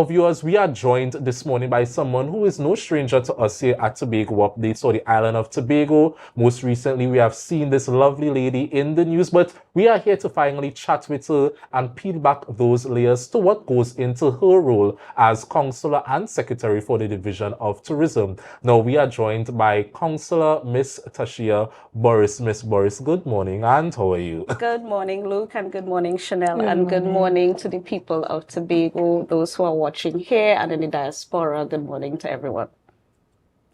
Viewers, we are joined this morning by someone who is no stranger to us here at Tobago Updates, or the island of Tobago. Most recently, we have seen this lovely lady in the news, but we are here to finally chat with her and peel back those layers to what goes into her role as Councillor and Secretary for the Division of Tourism. Now, we are joined by Councillor Miss Tashia Burris. Miss Burris, good morning, and how are you? Good morning, Luke, and good morning, Shenell, and good morning to the people of Tobago, those who are watching here and in the diaspora. Good morning to everyone.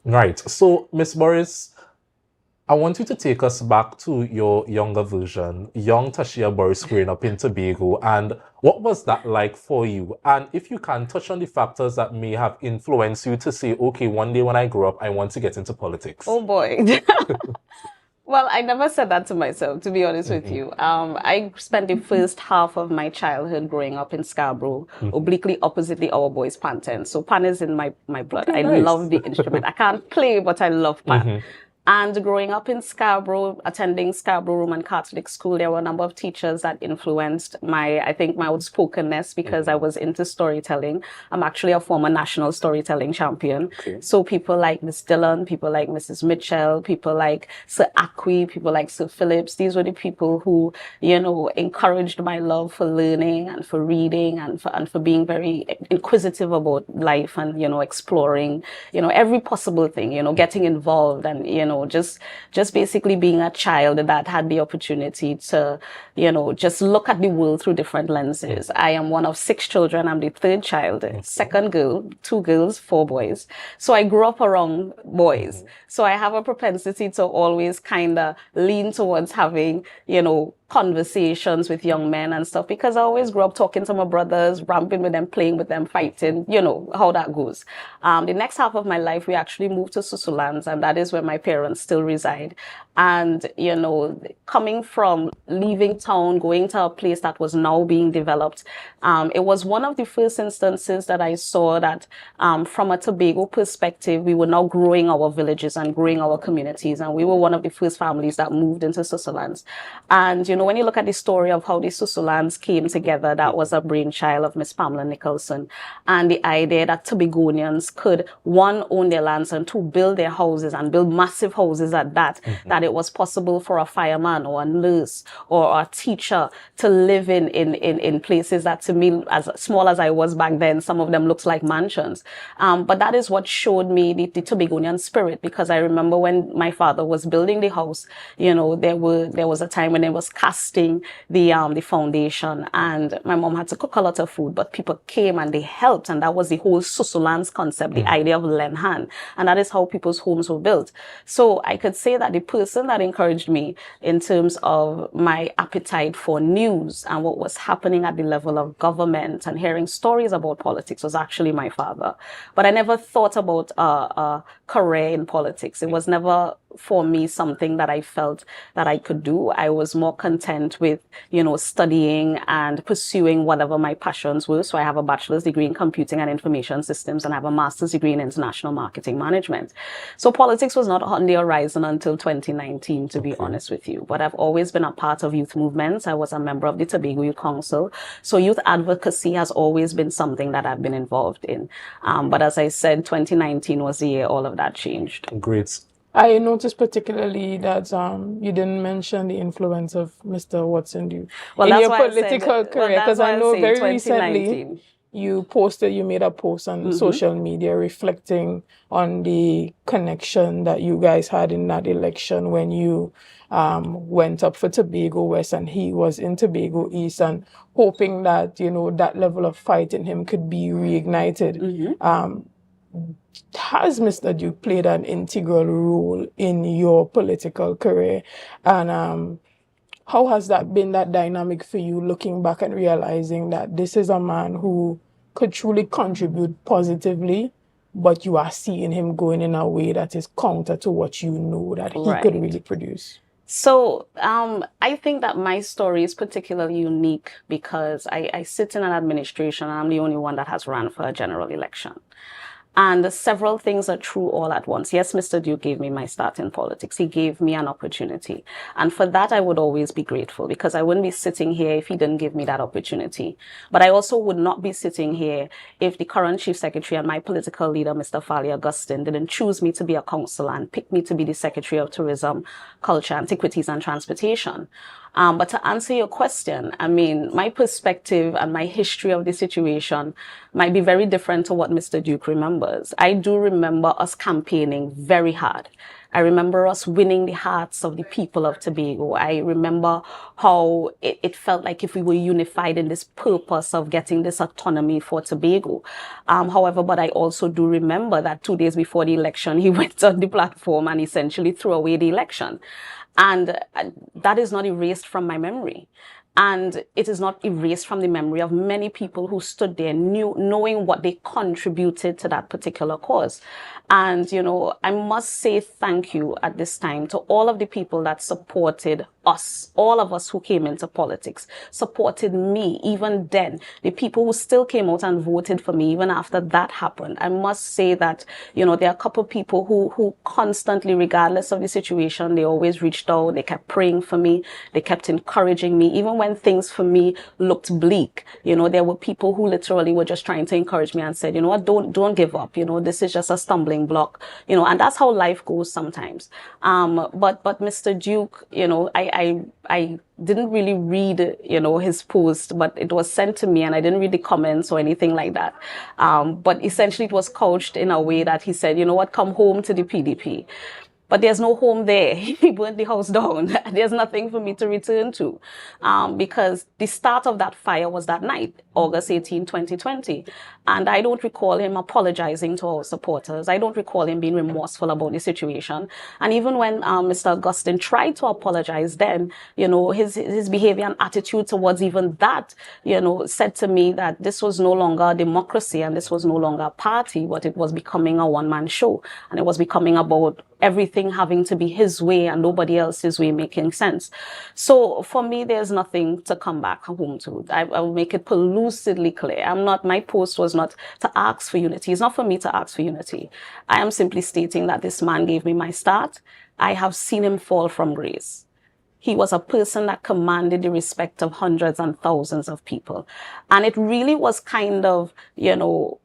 Right. So, Miss Burris, I want you to take us back to your younger version, young Tashia Burris growing up in Tobago, and what was that like for you? And if you can touch on the factors that may have influenced you to say, okay, one day when I grow up, I want to get into politics. Oh boy. Well, I never said that to myself, to be honest with you. I spent the first half of my childhood growing up in Scarborough, obliquely oppositely our boys' pan tent. So pan is in my blood. Okay, I nice. love the instrument. I can't play, but I love pan. And growing up in Scarborough, attending Scarborough Roman Catholic School, there were a number of teachers that influenced my outspokenness because I was into storytelling. I'm actually a former national storytelling champion. Okay. So people like Miss Dillon, people like Mrs. Mitchell, people like Sir Acqui, people like Sir Phillips, these were the people who, you know, encouraged my love for learning and for reading and for being very inquisitive about life and, you know, exploring, you know, every possible thing, you know, getting involved and, you know, just basically being a child that had the opportunity to, you know, just look at the world through different lenses. I am one of 6 children. I'm the third child, second girl, 2 girls, 4 boys. So I grew up around boys. So I have a propensity to always kind of lean towards having, you know, conversations with young men and stuff because I always grew up talking to my brothers, ramping with them, playing with them, fighting, you know, how that goes. The next half of my life, we actually moved to Susulands, and that is where my parents still reside. And, you know, coming from leaving town, going to a place that was now being developed, it was one of the first instances that I saw that from a Tobago perspective, we were now growing our villages and growing our communities. And we were one of the first families that moved into Susulands. And, you know, when you look at the story of how the Susulands came together, that was a brainchild of Miss Pamela Nicholson. And the idea that Tobagonians could, 1, own their lands, and 2, build their houses and build massive houses at that, that it was possible for a fireman or a nurse or a teacher to live in places that, to me, as small as I was back then, some of them looked like mansions. But that is what showed me the Tobagonian spirit, because I remember when my father was building the house, you know, there was a time when it was casting the foundation, and my mom had to cook a lot of food, but people came and they helped, and that was the whole Susulands concept, the idea of lend hand, and that is how people's homes were built. So I could say that the person that encouraged me in terms of my appetite for news and what was happening at the level of government and hearing stories about politics was actually my father. But I never thought about a career in politics. It was never for me something that I felt that I could do. I was more content with, you know, studying and pursuing whatever my passions were. So I have a bachelor's degree in computing and information systems, and I have a master's degree in international marketing management. So politics was not on the horizon until 2019, to be honest with you. But I've always been a part of youth movements. I was a member of the Tobago Youth Council. So youth advocacy has always been something that I've been involved in. But as I said, 2019 was the year all of that changed. Great. I noticed particularly that you didn't mention the influence of Mr. Watson in your political career, because I know very recently you made a post on social media reflecting on the connection that you guys had in that election when you went up for Tobago West and he was in Tobago East, and hoping that, you know, that level of fight in him could be reignited. Has Mr. Duke played an integral role in your political career? And how has that been, that dynamic for you, looking back and realizing that this is a man who could truly contribute positively, but you are seeing him going in a way that is counter to what you know that he could really produce? So I think that my story is particularly unique because I sit in an administration and I'm the only one that has run for a general election. And several things are true all at once. Yes, Mr. Duke gave me my start in politics. He gave me an opportunity. And for that, I would always be grateful, because I wouldn't be sitting here if he didn't give me that opportunity. But I also would not be sitting here if the current Chief Secretary and my political leader, Mr. Fali Augustine, didn't choose me to be a councillor and pick me to be the Secretary of Tourism, Culture, Antiquities and Transportation. But to answer your question, I mean, my perspective and my history of the situation might be very different to what Mr. Duke remembers. I do remember us campaigning very hard. I remember us winning the hearts of the people of Tobago. I remember how it felt like if we were unified in this purpose of getting this autonomy for Tobago. However, but I also do remember that 2 days before the election, he went on the platform and essentially threw away the election. And that is not erased from my memory. And it is not erased from the memory of many people who stood there knowing what they contributed to that particular cause. And, you know, I must say thank you at this time to all of the people that supported us, all of us who came into politics, supported me even then, the people who still came out and voted for me even after that happened. I must say that, you know, there are a couple of people who constantly, regardless of the situation, they always reached out, they kept praying for me, they kept encouraging me, even when things for me looked bleak. You know, there were people who literally were just trying to encourage me and said, you know what, don't give up. You know, this is just a stumbling block, you know, and that's how life goes sometimes. But Mr. Duke, you know, I didn't really read, you know, his post, but it was sent to me and I didn't read the comments or anything like that. But essentially it was couched in a way that he said, you know what, come home to the PDP. But there's no home there. He burnt the house down. There's nothing for me to return to, because the start of that fire was that night, August 18, 2020. And I don't recall him apologizing to our supporters. I don't recall him being remorseful about the situation. And even when Mr. Augustine tried to apologize then, you know, his behavior and attitude towards even that, you know, said to me that this was no longer a democracy and this was no longer a party, but it was becoming a one-man show. And it was becoming about everything having to be his way and nobody else's way making sense. So for me, there's nothing to come back home to. I will make it lucidly clear. My post was not to ask for unity. It's not for me to ask for unity. I am simply stating that this man gave me my start. I have seen him fall from grace. He was a person that commanded the respect of hundreds and thousands of people. And it really was kind of, you know,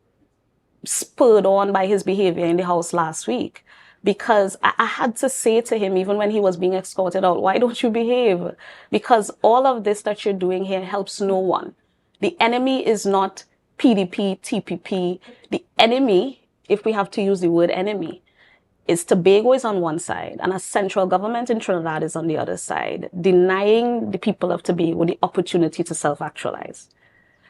spurred on by his behavior in the house last week. Because I had to say to him, even when he was being escorted out, why don't you behave? Because all of this that you're doing here helps no one. The enemy is not PDP, TPP. The enemy, if we have to use the word enemy, is Tobago is on one side and a central government in Trinidad is on the other side, denying the people of Tobago the opportunity to self-actualize.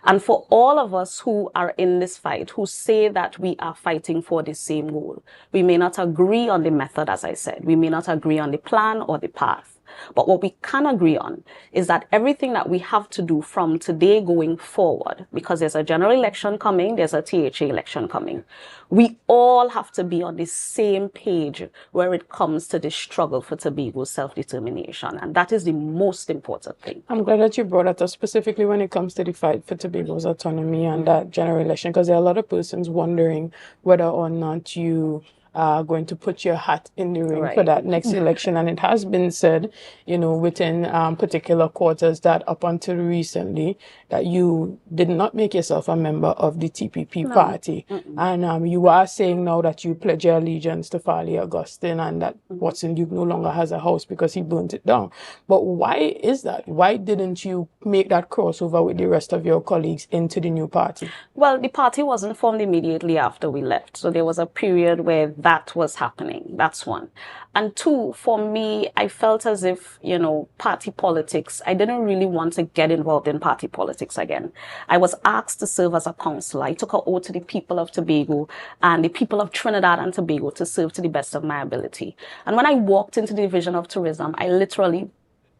And for all of us who are in this fight, who say that we are fighting for the same goal, we may not agree on the method, as I said. We may not agree on the plan or the path. But what we can agree on is that everything that we have to do from today going forward, because there's a general election coming, there's a THA election coming, we all have to be on the same page where it comes to the struggle for Tobago's self-determination. And that is the most important thing. I'm glad that you brought that up, specifically when it comes to the fight for Tobago's autonomy and that general election, because there are a lot of persons wondering whether or not you are going to put your hat in the ring for that next election. And it has been said, you know, within particular quarters that up until recently that you did not make yourself a member of the TPP party. And you are saying now that you pledge your allegiance to Fali Augustine and that Watson Duke no longer has a house because he burnt it down. But why is that? Why didn't you make that crossover with the rest of your colleagues into the new party? Well, the party wasn't formed immediately after we left. So there was a period where that was happening. That's one. And two, for me, I felt as if, you know, party politics, I didn't really want to get involved in party politics again. I was asked to serve as a councillor. I took an oath to the people of Tobago and the people of Trinidad and Tobago to serve to the best of my ability. And when I walked into the Division of Tourism, I literally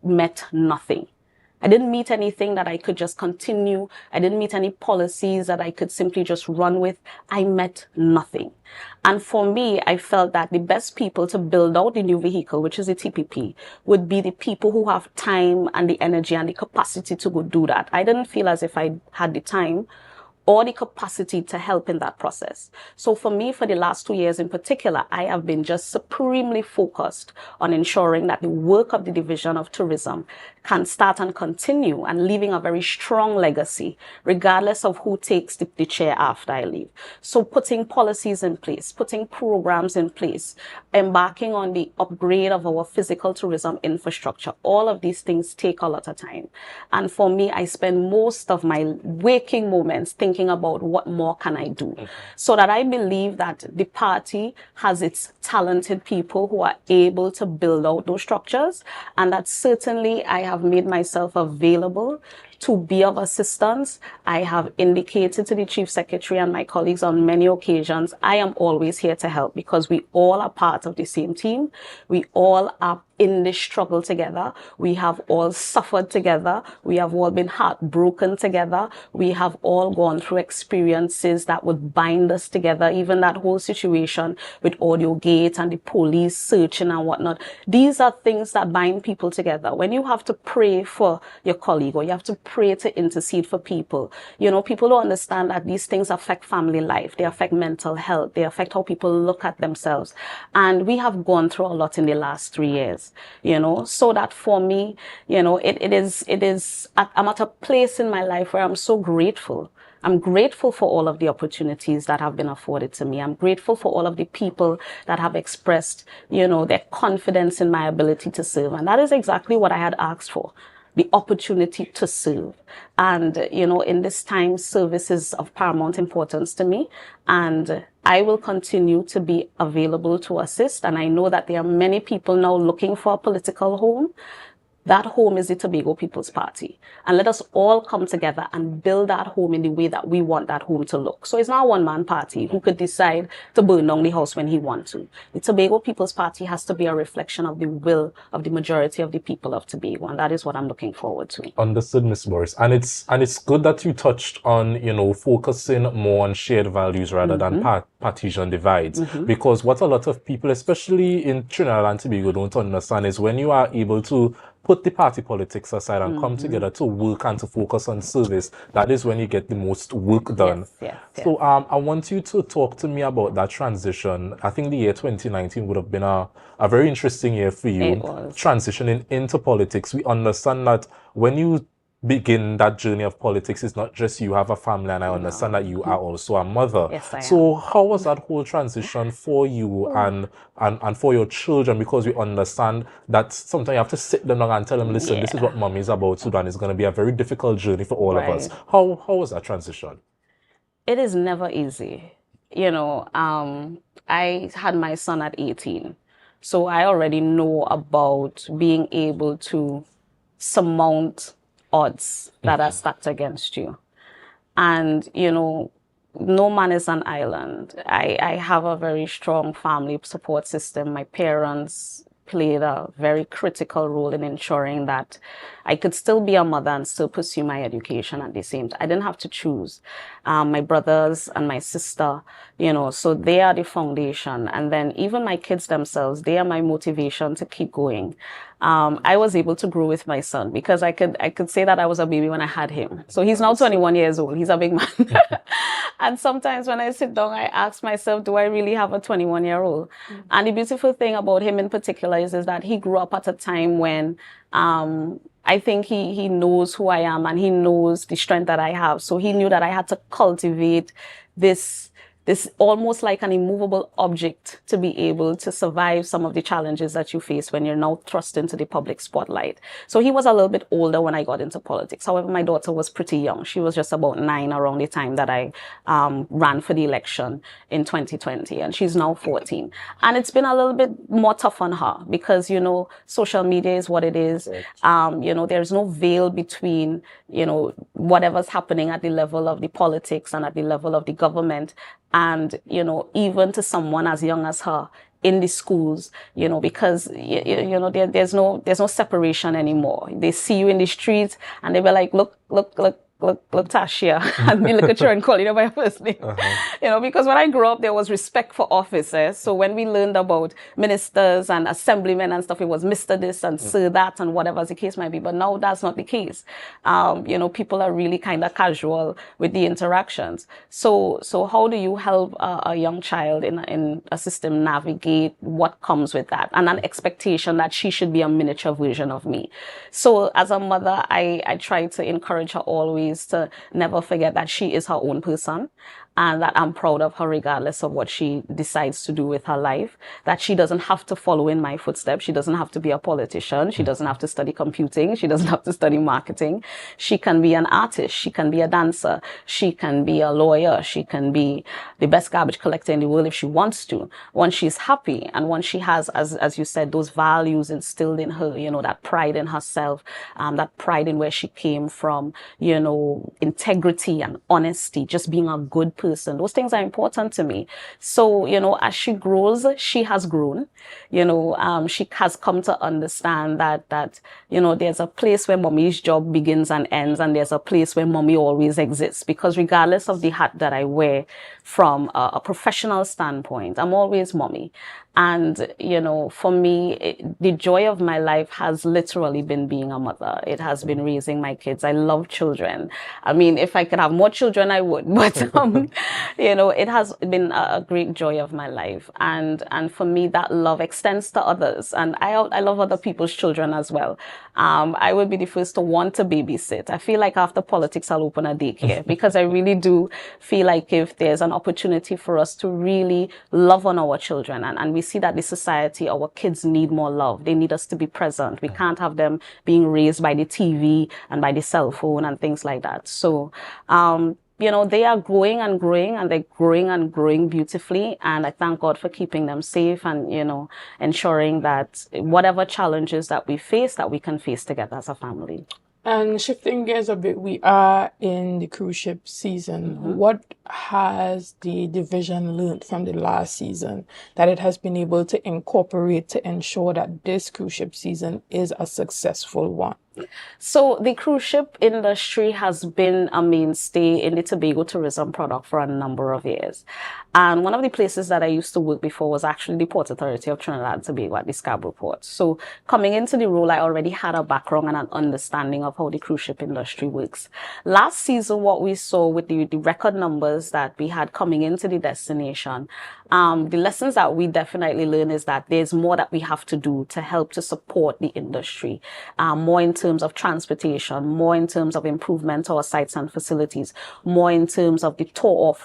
met nothing. I didn't meet anything that I could just continue. I didn't meet any policies that I could simply just run with. I met nothing. And for me, I felt that the best people to build out the new vehicle, which is the TPP, would be the people who have time and the energy and the capacity to go do that. I didn't feel as if I had the time or the capacity to help in that process. So for me, for the last 2 years in particular, I have been just supremely focused on ensuring that the work of the Division of Tourism can start and continue and leaving a very strong legacy, regardless of who takes the chair after I leave. So putting policies in place, putting programs in place, embarking on the upgrade of our physical tourism infrastructure, all of these things take a lot of time. And for me, I spend most of my waking moments thinking about what more can I do. So that I believe that the party has its talented people who are able to build out those structures, and that certainly I have made myself available to be of assistance. I have indicated to the Chief Secretary and my colleagues on many occasions, I am always here to help, because we all are part of the same team. We all are in this struggle together. We have all suffered together. We have all been heartbroken together. We have all gone through experiences that would bind us together. Even that whole situation with Audio Gate and the police searching and whatnot. These are things that bind people together. When you have to pray for your colleague, or you have to pray to intercede for people, you know, people don't understand that these things affect family life. They affect mental health. They affect how people look at themselves. And we have gone through a lot in the last 3 years. You know, so that for me, you know, I'm at a place in my life where I'm so grateful. I'm grateful for all of the opportunities that have been afforded to me. I'm grateful for all of the people that have expressed, you know, their confidence in my ability to serve. And that is exactly what I had asked for, the opportunity to serve. And, you know, in this time, service is of paramount importance to me. And I will continue to be available to assist. And I know that there are many people now looking for a political home. That home is the Tobago People's Party. And let us all come together and build that home in the way that we want that home to look. So it's not a one-man party who could decide to burn down the house when he wants to. The Tobago People's Party has to be a reflection of the will of the majority of the people of Tobago. And that is what I'm looking forward to. Understood, Ms. Burris. And it's good that you touched on, you know, focusing more on shared values rather than partisan divides. Because what a lot of people, especially in Trinidad and Tobago, don't understand is when you are able to put the party politics aside and come together to work and to focus on service, that is when you get the most work done. Yes. So I want you to talk to me about that transition. I think the year 2019 would have been a very interesting year for you. It was. Transitioning into politics. We understand that when you begin that journey of politics, it's not just you have a family, and I understand that you are also a mother. Yes, I am. So how was that whole transition for you and for your children? Because we understand that sometimes you have to sit them down and tell them, listen, this is what mommy is about, Sudan. It's going to be a very difficult journey for all of us. How was that transition? It is never easy. You know, I had my son at 18. So I already know about being able to surmount odds that are stacked against you. And, you know, no man is an island. I have a very strong family support system. My parents played a very critical role in ensuring that I could still be a mother and still pursue my education at the same time. I didn't have to choose. My brothers and my sister, you know, so they are the foundation. And then even my kids themselves, they are my motivation to keep going. I was able to grow with my son because I could say that I was a baby when I had him. So he's now 21 years old. He's a big man. And sometimes when I sit down, I ask myself, do I really have a 21-year-old? And the beautiful thing about him in particular is that he grew up at a time when I think he knows who I am and he knows the strength that I have. So he knew that I had to cultivate this almost like an immovable object to be able to survive some of the challenges that you face when you're now thrust into the public spotlight. So he was a little bit older when I got into politics. However, my daughter was pretty young. She was just about 9 around the time that I ran for the election in 2020, and she's now 14. And it's been a little bit more tough on her because, you know, social media is what it is. You know, there's no veil between, you know, whatever's happening at the level of the politics and at the level of the government. And, you know, even to someone as young as her in the schools, you know, because, you know, there's no separation anymore. They see you in the streets and they be like, look, Tashia, and me look at you and call you by your first name. You know, because when I grew up, there was respect for officers. So when we learned about ministers and assemblymen and stuff, it was Mr. this and Sir that and whatever the case might be. But now that's not the case. You know, people are really kind of casual with the interactions. So how do you help a young child in a system navigate what comes with that and an expectation that she should be a miniature version of me? So as a mother, I try to encourage her always to never forget that she is her own person and that I'm proud of her regardless of what she decides to do with her life, that she doesn't have to follow in my footsteps. She doesn't have to be a politician. She doesn't have to study computing. She doesn't have to study marketing. She can be an artist. She can be a dancer. She can be a lawyer. She can be the best garbage collector in the world if she wants to. Once she's happy and once she has, as you said, those values instilled in her, you know, that pride in herself, that pride in where she came from, you know, integrity and honesty, just being a good person. Those things are important to me. So, you know, as she grows, she has grown. You know, she has come to understand that, you know, there's a place where mommy's job begins and ends, and there's a place where mommy always exists. Because regardless of the hat that I wear from a professional standpoint, I'm always mommy. And, you know, for me, the joy of my life has literally been being a mother. It has been raising my kids. I love children. I mean, if I could have more children, I would. But, you know, it has been a great joy of my life. And for me, that love extends to others. And I love other people's children as well. I would be the first to want to babysit. I feel like after politics, I'll open a daycare because I really do feel like if there's an opportunity for us to really love on our children, and we see that the society, our kids need more love. They need us to be present. We can't have them being raised by the TV and by the cell phone and things like that. So, you know, they are growing and growing, and they're growing and growing beautifully. And I thank God for keeping them safe and, you know, ensuring that whatever challenges that we face, that we can face together as a family. And shifting gears a bit, we are in the cruise ship season. What has the division learned from the last season that it has been able to incorporate to ensure that this cruise ship season is a successful one? So the cruise ship industry has been a mainstay in the Tobago tourism product for a number of years. And one of the places that I used to work before was actually the Port Authority of Trinidad and Tobago at the Scarborough Port. So coming into the role, I already had a background and an understanding of how the cruise ship industry works. Last season, what we saw with the record numbers that we had coming into the destination, the lessons that we definitely learned is that there's more that we have to do to help to support the industry, more in terms of transportation, more in terms of improvement to our sites and facilities, more in terms of the tour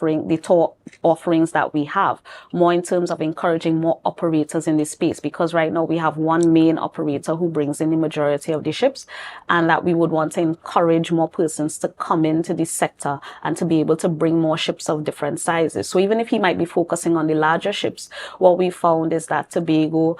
offerings that we have, more in terms of encouraging more operators in this space, because right now we have one main operator who brings in the majority of the ships, and that we would want to encourage more persons to come into this sector and to be able to bring more ships of different sizes. So even if he might be focusing on the larger ships, what we found is that Tobago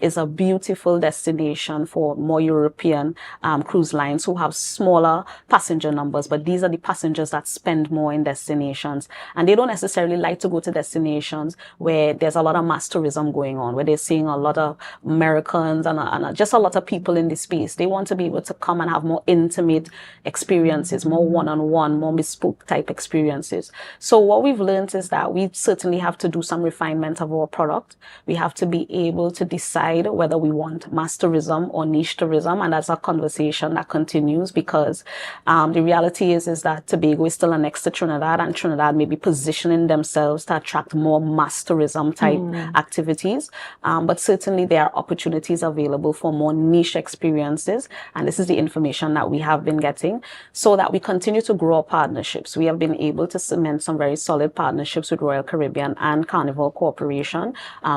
is a beautiful destination for more European cruise lines who have smaller passenger numbers, but these are the passengers that spend more in destinations, and they don't necessarily like to go to destinations where there's a lot of mass tourism going on, where they're seeing a lot of Americans and just a lot of people in the space. They want to be able to come and have more intimate experiences, more one-on-one, more bespoke type experiences. So what we've learned is that we certainly have to do some refinement of our product. We have to be able to decide whether we want mass tourism or niche tourism, and that's a conversation that continues, because the reality is that Tobago is still next to Trinidad, and Trinidad may be positioning themselves to attract more mass tourism type activities. But certainly there are opportunities available for more niche experiences, and this is the information that we have been getting, so that we continue to grow our partnerships. We have been able to cement some very solid partnerships with Royal Caribbean and Carnival Corporation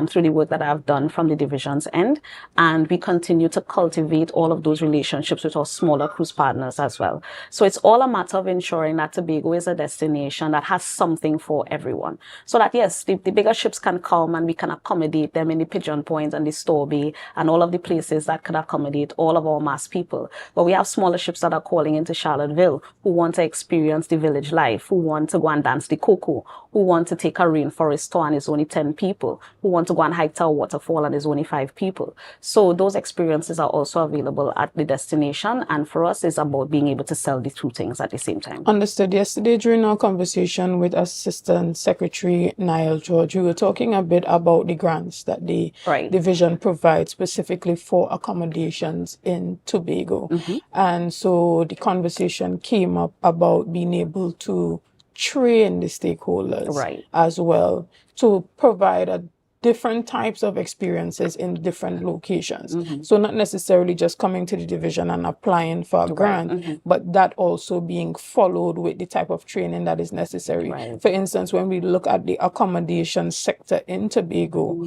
through the work that I've done from the division's end, and we continue to cultivate all of those relationships with our smaller cruise partners as well. So it's all a matter of ensuring that Tobago is a destination that has something for everyone, so that yes, the bigger ships can come and we can accommodate them in the Pigeon Point and the Store Bay and all of the places that could accommodate all of our mass people. But we have smaller ships that are calling into Charlottesville, who want to experience the village life, who want to go and dance the cocoa, who want to take a rainforest tour and it's only 10 people, who want to go and hike to a waterfall and there's only 5 people. So those experiences are also available at the destination. And for us, it's about being able to sell the two things at the same time. Understood. Yesterday, during our conversation with Assistant Secretary Niall George, we were talking a bit about the grants that the division provides specifically for accommodations in Tobago. And so the conversation came up about being able to train the stakeholders as well to provide different types of experiences in different locations. So not necessarily just coming to the division and applying for a grant, but that also being followed with the type of training that is necessary. For instance, when we look at the accommodation sector in Tobago,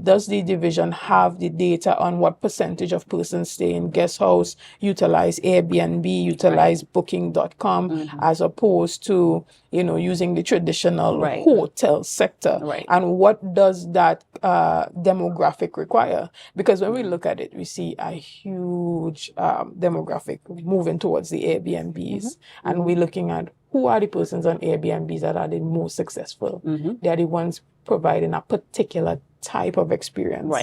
does the division have the data on what percentage of persons stay in guest house, utilize Airbnb, utilize booking.com, as opposed to, you know, using the traditional hotel sector? And what does that demographic require? Because when we look at it, we see a huge demographic moving towards the Airbnbs, and we're looking at who are the persons on Airbnbs that are the most successful. They are the ones providing a particular type of experience.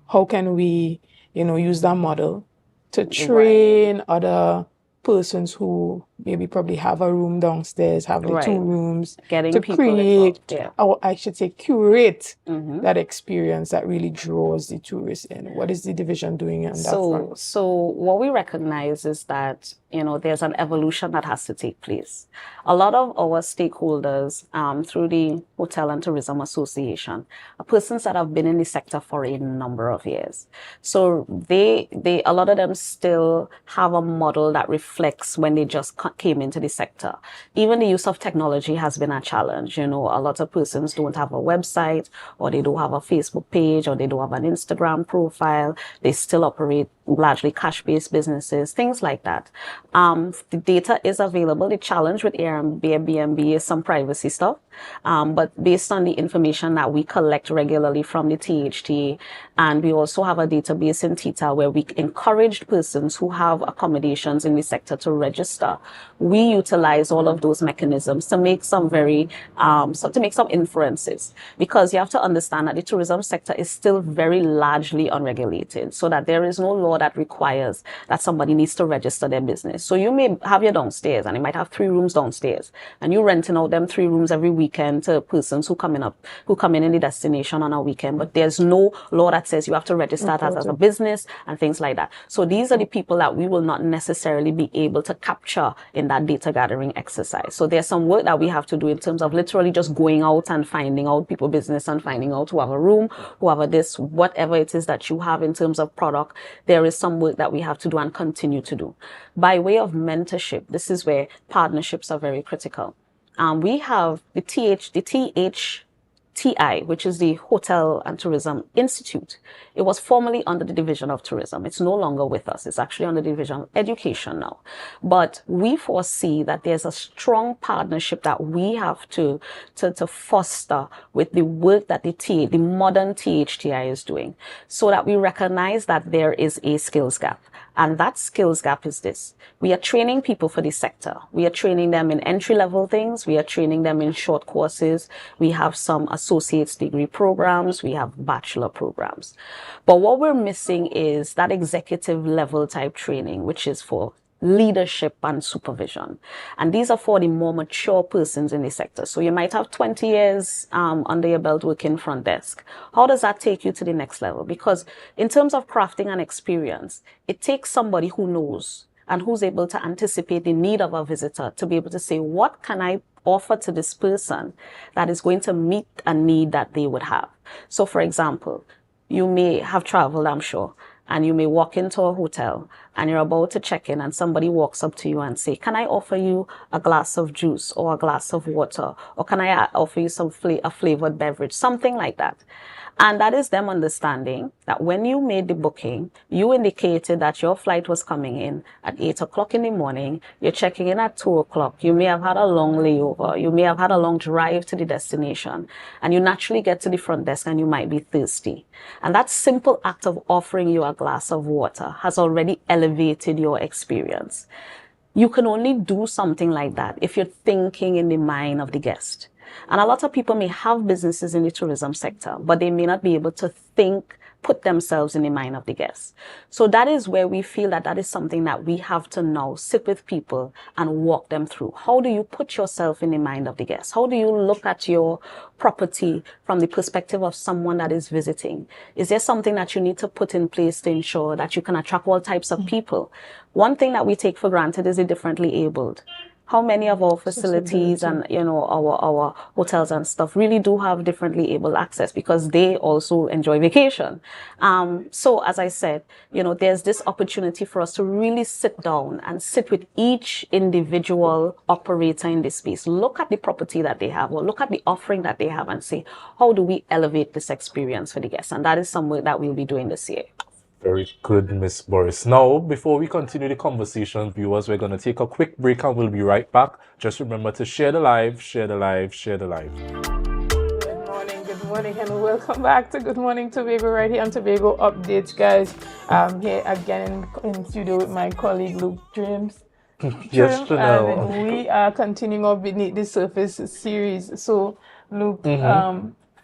How can we, you know, use that model to train other persons who maybe probably have a room downstairs, have the two rooms, to create, or I should say curate that experience that really draws the tourists in? What is the division doing on that front? So what we recognize is that, you know, there's an evolution that has to take place. A lot of our stakeholders through the Hotel and Tourism Association are persons that have been in the sector for a number of years. So a lot of them still have a model that reflects when they just came into the sector. Even the use of technology has been a challenge. You know, a lot of persons don't have a website, or they don't have a Facebook page, or they don't have an Instagram profile. They still operate largely cash-based businesses, things like that. The data is available. The challenge with Airbnb is some privacy stuff. But based on the information that we collect regularly from the THT, and we also have a database in TITA where we encouraged persons who have accommodations in the sector to register. We utilize all of those mechanisms to make some some inferences, because you have to understand that the tourism sector is still very largely unregulated, so that there is no law that requires that somebody needs to register their business. So you may have your downstairs, and you might have 3 rooms downstairs, and you're renting out them 3 rooms every weekend to persons who come in the destination on a weekend, but there's no law that says you have to register that as a business and things like that. So these are the people that we will not necessarily be able to capture in that data gathering exercise. So there's some work that we have to do in terms of literally just going out and finding out people's business and finding out who have a room, who have a this, whatever it is that you have in terms of product. There is some work that we have to do and continue to do. By way of mentorship, this is where partnerships are very critical. We have the THTI, which is the Hotel and Tourism Institute. It was formerly under the Division of Tourism. It's no longer with us. It's actually under the Division of Education now. But we foresee that there's a strong partnership that we have to foster with the work that the modern THTI is doing, so that we recognize that there is a skills gap. And that skills gap is this. We are training people for the sector. We are training them in entry-level things. We are training them in short courses. We have some associate's degree programs. We have bachelor programs. But what we're missing is that executive level type training, which is for leadership and supervision. And these are for the more mature persons in the sector. So you might have 20 years under your belt working front desk. How does that take you to the next level? Because in terms of crafting an experience, it takes somebody who knows and who's able to anticipate the need of a visitor to be able to say, what can I offer to this person that is going to meet a need that they would have? So for example, you may have traveled, I'm sure, and you may walk into a hotel and you're about to check in, and somebody walks up to you and say, can I offer you a glass of juice or a glass of water? Or can I offer you a flavored beverage? Something like that. And that is them understanding that when you made the booking, you indicated that your flight was coming in at 8 o'clock in the morning. You're checking in at 2 o'clock. You may have had a long layover. You may have had a long drive to the destination. And you naturally get to the front desk and you might be thirsty. And that simple act of offering you a glass of water has already elevated your experience. You can only do something like that if you're thinking in the mind of the guest. And a lot of people may have businesses in the tourism sector, but they may not be able to think put themselves in the mind of the guests. So that is where we feel that is something that we have to now sit with people and walk them through. How do you put yourself in the mind of the guests? How do you look at your property from the perspective of someone that is visiting? Is there something that you need to put in place to ensure that you can attract all types of people? One thing that we take for granted is the differently abled. How many of our facilities and, our hotels and stuff really do have differently able access because they also enjoy vacation. So as I said, there's this opportunity for us to really sit down and sit with each individual operator in this space, look at the property that they have or look at the offering that they have and say, how do we elevate this experience for the guests? And that is something that we'll be doing this year. Very good, Miss Burris. Now, before we continue the conversation, viewers, we're going to take a quick break and we'll be right back. Just remember to share the live, share the live, share the live. Good morning, and welcome back to Good Morning Tobago right here on Tobago Updates, guys. I'm here again in studio with my colleague Luke James. Yes, Shenell. And we are continuing our Beneath the Surface series. So, Luke,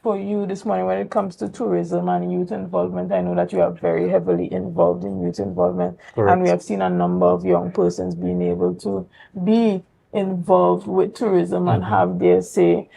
for you this morning, when it comes to tourism and youth involvement, I know that you are very heavily involved in youth involvement. Correct. And we have seen a number of young persons being able to be involved with tourism and have their say.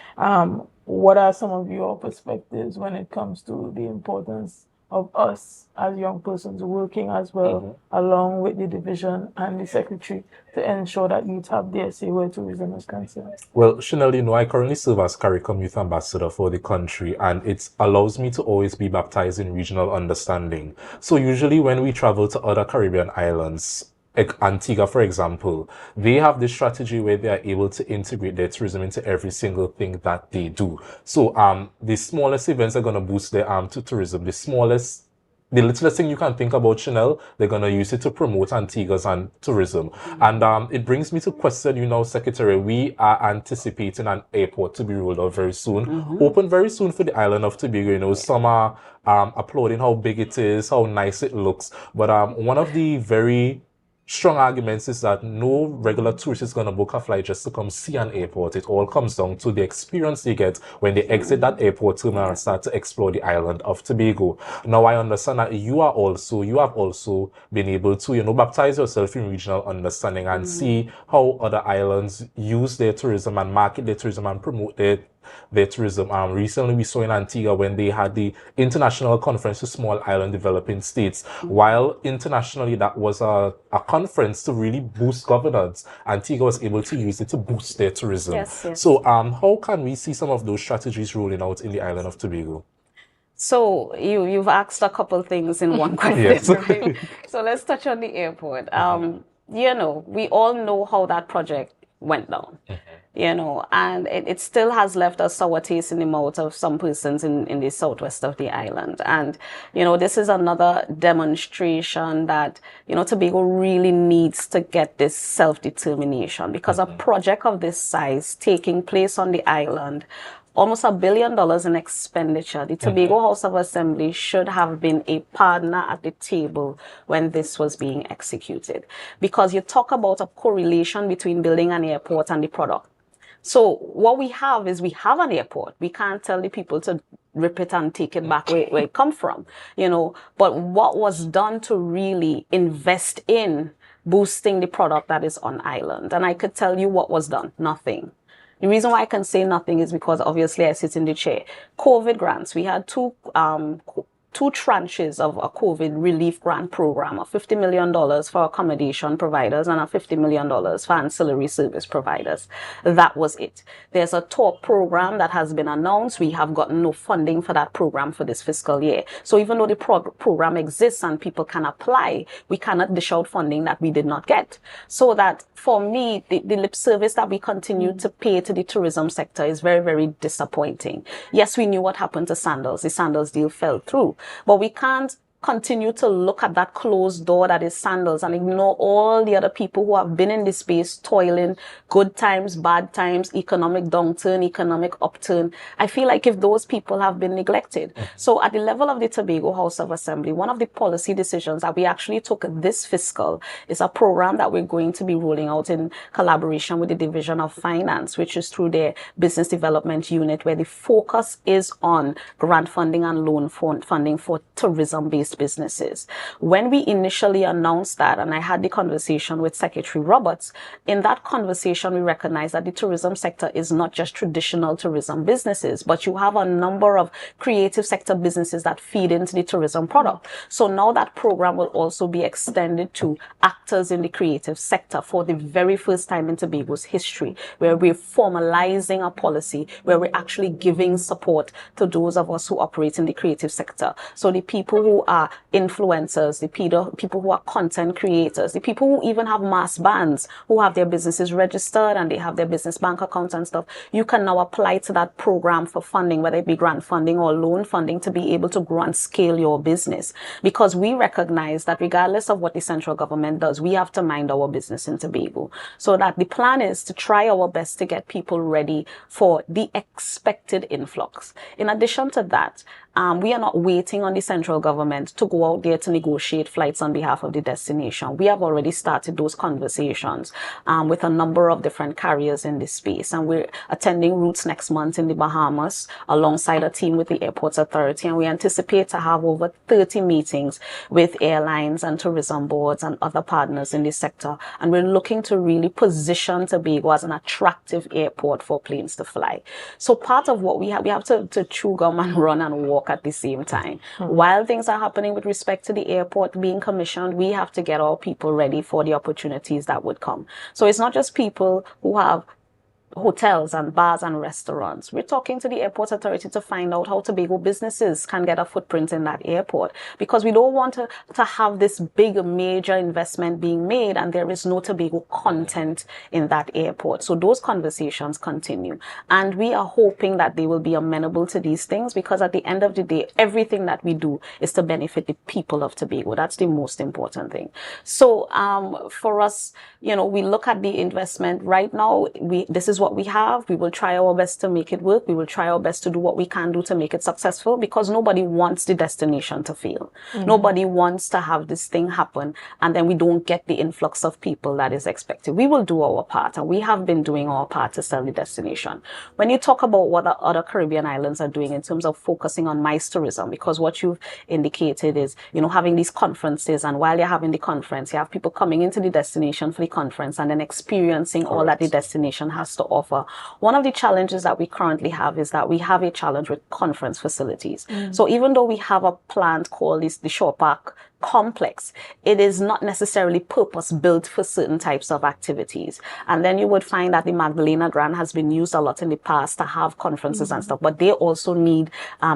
What are some of your perspectives when it comes to the importance of us as young persons working as well along with the division and the secretary to ensure that youth have their say where tourism is concerned? Well, Shenell, I currently serve as CARICOM Youth Ambassador for the country, and it allows me to always be baptized in regional understanding. So usually when we travel to other Caribbean islands, like Antigua, for example, they have this strategy where they are able to integrate their tourism into every single thing that they do. So the smallest events are going to boost their arm to tourism. The littlest thing you can think about, Shenell, they're going to use it to promote Antigua's and tourism. And it brings me to question you now, Secretary. We are anticipating an airport to be rolled out very soon. Open very soon for the island of Tobago. Some are applauding how big it is, how nice it looks. But one of the very strong arguments is that no regular tourist is going to book a flight just to come see an airport. It all comes down to the experience they get when they exit that airport terminal and start to explore the island of Tobago. Now, I understand that you have also been able to, baptize yourself in regional understanding and see how other islands use their tourism and market their tourism and promote their tourism. Recently we saw in Antigua when they had the International Conference to Small Island Developing States. While internationally that was a conference to really boost governance, Antigua was able to use it to boost their tourism. Yes. So how can we see some of those strategies rolling out in the island of Tobago? So you've asked a couple things in one question. Yes. Right? So let's touch on the airport. We all know how that project went down. And it still has left a sour taste in the mouth of some persons in the southwest of the island. And, this is another demonstration that, Tobago really needs to get this self-determination, because a project of this size taking place on the island, almost $1 billion in expenditure. The Tobago House of Assembly should have been a partner at the table when this was being executed, because you talk about a correlation between building an airport and the product. So what we have is we have an airport. We can't tell the people to rip it and take it back where it come from, But what was done to really invest in boosting the product that is on island? And I could tell you what was done. Nothing. The reason why I can say nothing is because obviously I sit in the chair. COVID grants. We had two tranches of a COVID relief grant program, of $50 million for accommodation providers and a $50 million for ancillary service providers. That was it. There's a TOP program that has been announced. We have gotten no funding for that program for this fiscal year. So even though the program exists and people can apply, we cannot dish out funding that we did not get. So that for me, the lip service that we continue to pay to the tourism sector is very, very disappointing. Yes, we knew what happened to Sandals. The Sandals deal fell through. But we can't continue to look at that closed door that is Sandals and ignore all the other people who have been in this space toiling, good times, bad times, economic downturn, economic upturn. I feel like if those people have been neglected. So at the level of the Tobago House of Assembly, one of the policy decisions that we actually took this fiscal is a program that we're going to be rolling out in collaboration with the Division of Finance, which is through their business development unit, where the focus is on grant funding and loan funding for tourism-based businesses. When we initially announced that, and I had the conversation with Secretary Roberts, in that conversation we recognized that the tourism sector is not just traditional tourism businesses, but you have a number of creative sector businesses that feed into the tourism product. So now that program will also be extended to actors in the creative sector for the very first time in Tobago's history, where we're formalizing a policy where we're actually giving support to those of us who operate in the creative sector. So the people who are influencers, the people who are content creators, the people who even have mass bands, who have their businesses registered and they have their business bank accounts and stuff, you can now apply to that program for funding, whether it be grant funding or loan funding, to be able to grow and scale your business. Because we recognize that regardless of what the central government does, we have to mind our business in Tobago. So that the plan is to try our best to get people ready for the expected influx. In addition to that, we are not waiting on the central government to go out there to negotiate flights on behalf of the destination. We have already started those conversations with a number of different carriers in this space. And we're attending routes next month in the Bahamas alongside a team with the Airports Authority. And we anticipate to have over 30 meetings with airlines and tourism boards and other partners in this sector. And we're looking to really position Tobago as an attractive airport for planes to fly. So part of what we have to chew gum and run and walk at the same time. While things are happening with respect to the airport being commissioned, we have to get our people ready for the opportunities that would come. So it's not just people who have hotels and bars and restaurants. We're talking to the Airports Authority to find out how Tobago businesses can get a footprint in that airport, because we don't want to have this big major investment being made and there is no Tobago content in that airport. So those conversations continue, and we are hoping that they will be amenable to these things, because at the end of the day, everything that we do is to benefit the people of Tobago. That's the most important thing. So for us, we look at the investment right now. This is what we have. We will try our best to make it work. We will try our best to do what we can do to make it successful, because nobody wants the destination to fail. Nobody wants to have this thing happen and then we don't get the influx of people that is expected. We will do our part, and we have been doing our part to sell the destination. When you talk about what the other Caribbean islands are doing in terms of focusing on MICE tourism, because what you've indicated is, having these conferences, and while you're having the conference, you have people coming into the destination for the conference and then experiencing all that the destination has to offer. One of the challenges that we currently have is that we have a challenge with conference facilities. So even though we have a plant called the Shore Park complex, it is not necessarily purpose built for certain types of activities. And then you would find that the Magdalena Grant has been used a lot in the past to have conferences and stuff, but they also need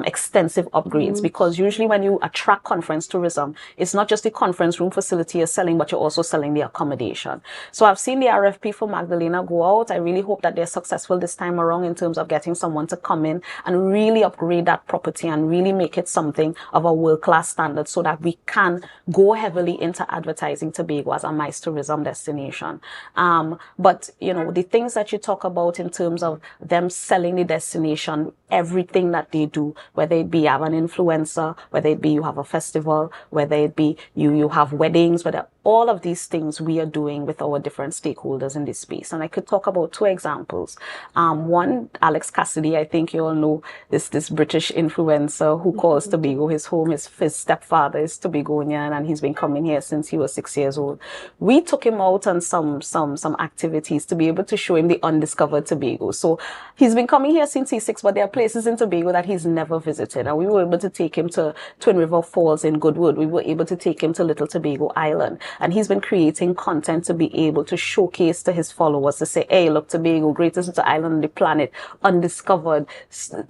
extensive upgrades, because usually when you attract conference tourism, it's not just the conference room facility you're selling, but you're also selling the accommodation. So I've seen the RFP for Magdalena go out. I really hope that they're successful this time around in terms of getting someone to come in and really upgrade that property and really make it something of a world-class standard, so that we can go heavily into advertising Tobago as a MICE tourism destination. But the things that you talk about in terms of them selling the destination, everything that they do, whether it be you have an influencer, whether it be you have a festival, whether it be you have weddings, whether all of these things we are doing with our different stakeholders in this space. And I could talk about two examples. One, Alex Cassidy, I think you all know this British influencer who calls Tobago his home. His stepfather is Tobagonian, and he's been coming here since he was 6 years old. We took him out on some activities to be able to show him the undiscovered Tobago. So he's been coming here since he's 6, but there are places in Tobago that he's never visited. And we were able to take him to Twin River Falls in Goodwood. We were able to take him to Little Tobago Island. And he's been creating content to be able to showcase to his followers to say, hey, look, Tobago, greatest island on the planet, undiscovered,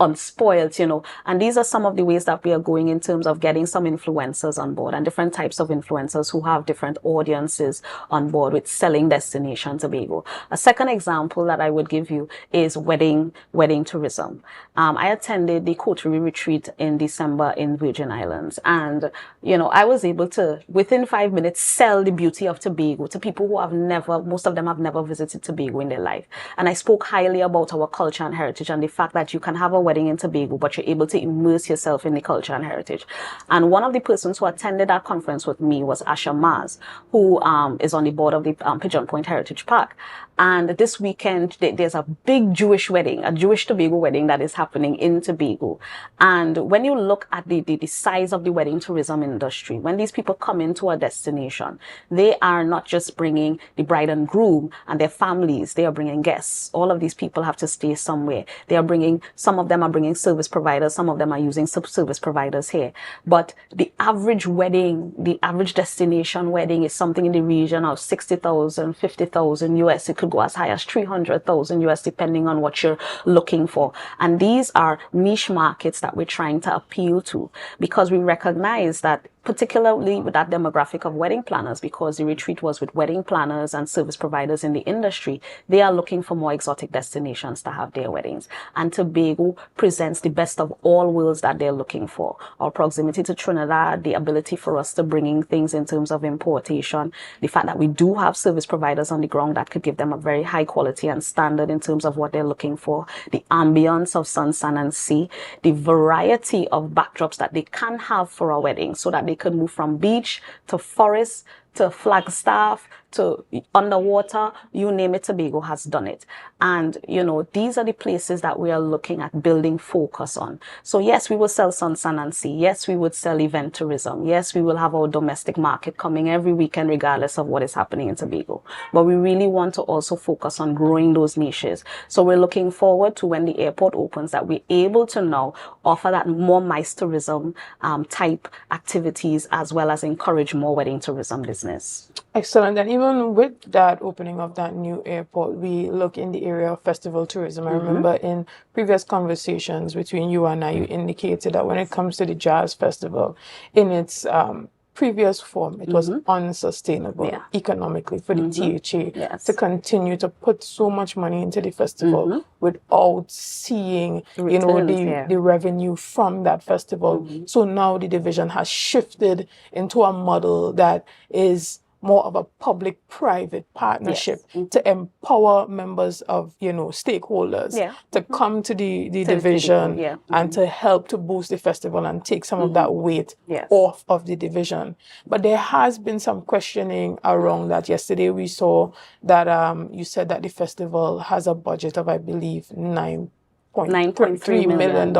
unspoiled, you know. And these are some of the ways that we are going in terms of getting some influencers on board and different types of influencers who have different audiences on board with selling Destination Tobago. A second example that I would give you is wedding tourism. I attended the coterie retreat in December in Virgin Islands, and you know, I was able to within 5 minutes sell the beauty of Tobago to people who have never, most of them have never visited Tobago in their life. And I spoke highly about our culture and heritage and the fact that you can have a wedding in Tobago, but you're able to immerse yourself in the culture and heritage. And one of the persons who attended that conference with me was Asha Maz, who is on the board of the Pigeon Point Heritage Park. And this weekend, there's a big Jewish wedding, a Jewish Tobago wedding that is happening in Tobago. And when you look at the size of the wedding tourism industry, when these people come into a destination, they are not just bringing the bride and groom and their families, they are bringing guests. All of these people have to stay somewhere. They are bringing, some of them are bringing service providers, some of them are using sub-service providers here. But the average wedding, the average destination wedding is something in the region of 60,000, 50,000 US. It could go as high as 300,000 US, depending on what you're looking for. And these are niche markets that we're trying to appeal to, because we recognize that, particularly with that demographic of wedding planners, because the retreat was with wedding planners and service providers in the industry, they are looking for more exotic destinations to have their weddings. And Tobago presents the best of all worlds that they're looking for. Our proximity to Trinidad, the ability for us to bring in things in terms of importation, the fact that we do have service providers on the ground that could give them a very high quality and standard in terms of what they're looking for, the ambience of sun, sand, and sea, the variety of backdrops that they can have for a wedding, so that they could move from beach to forest to Flagstaff to underwater, you name it, Tobago has done it. And, you know, these are the places that we are looking at building focus on. So yes, we will sell sun, sand, and sea. Yes, we would sell event tourism. Yes, we will have our domestic market coming every weekend, regardless of what is happening in Tobago. But we really want to also focus on growing those niches. So we're looking forward to when the airport opens, that we're able to now offer that more MICE tourism type activities, as well as encourage more wedding tourism business. Excellent. And even with that opening of that new airport, we look in the area of festival tourism. I remember in previous conversations between you and I, you indicated that when it comes to the Jazz Festival, in its previous form, it was unsustainable economically for the THA to continue to put so much money into the festival without seeing, you know, the revenue from that festival. So now the division has shifted into a model that is more of a public-private partnership to empower members of, you know, stakeholders to come to the division and to help to boost the festival and take some of that weight off of the division. But there has been some questioning around that. Yesterday we saw that you said that the festival has a budget of, I believe, $9.3 million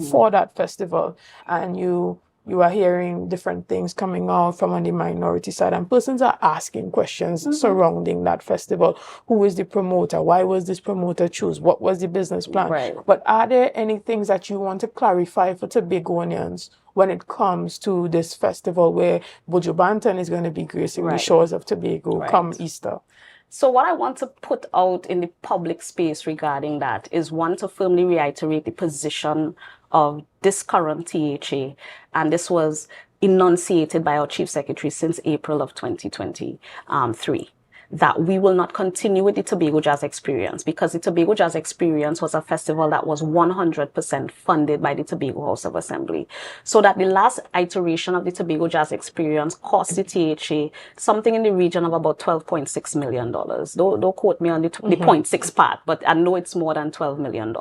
for that festival. And you are hearing different things coming out from on the minority side, and persons are asking questions surrounding that festival. Who is the promoter? Why was this promoter chosen? What was the business plan? Right. But are there any things that you want to clarify for Tobagoans when it comes to this festival, where Buju Banton is going to be gracing the shores of Tobago come Easter? So what I want to put out in the public space regarding that is, one, to firmly reiterate the position of this current THA, and this was enunciated by our Chief Secretary since April of 2023, that we will not continue with the Tobago Jazz Experience, because the Tobago Jazz Experience was a festival that was 100% funded by the Tobago House of Assembly. So that the last iteration of the Tobago Jazz Experience cost the THA something in the region of about $12.6 million. Don't quote me on the 0.6 part, but I know it's more than $12 million.